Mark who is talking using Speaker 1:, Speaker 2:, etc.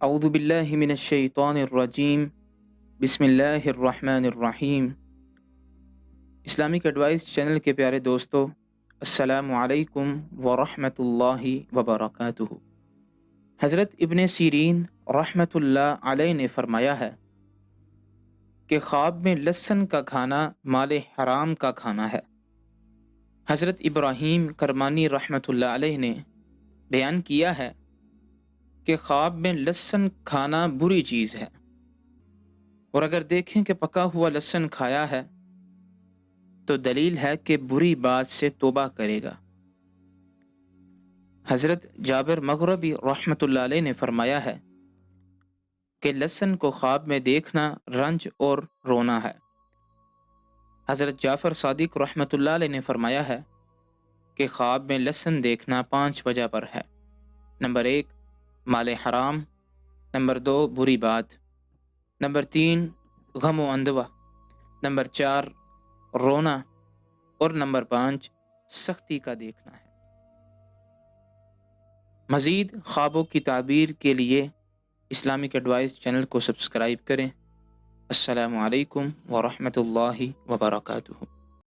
Speaker 1: اعوذ باللہ من الشیطان الرجیم، بسم اللہ الرحمن الرحیم۔ اسلامک ایڈوائس چینل کے پیارے دوستو، السلام علیکم ورحمۃ اللہ وبرکاتہ۔ حضرت ابن سیرین رحمۃ اللہ علیہ نے فرمایا ہے کہ خواب میں لہسن کا کھانا مال حرام کا کھانا ہے۔ حضرت ابراہیم کرمانی رحمۃ اللہ علیہ نے بیان کیا ہے کہ خواب میں لہسن کھانا بری چیز ہے، اور اگر دیکھیں کہ پکا ہوا لہسن کھایا ہے تو دلیل ہے کہ بری بات سے توبہ کرے گا۔ حضرت جابر مغربی رحمۃ اللہ علیہ نے فرمایا ہے کہ لہسن کو خواب میں دیکھنا رنج اور رونا ہے۔ حضرت جعفر صادق رحمۃ اللہ علیہ نے فرمایا ہے کہ خواب میں لہسن دیکھنا 5 وجہ پر ہے۔ نمبر 1 مال حرام، نمبر 2 بری بات، نمبر 3 غم و اندوہ، نمبر 4 رونا، اور نمبر 5 سختی کا دیکھنا ہے۔ مزید خوابوں کی تعبیر کے لیے اسلامک ایڈوائس چینل کو سبسکرائب کریں۔ السلام علیکم ورحمۃ اللہ وبرکاتہ۔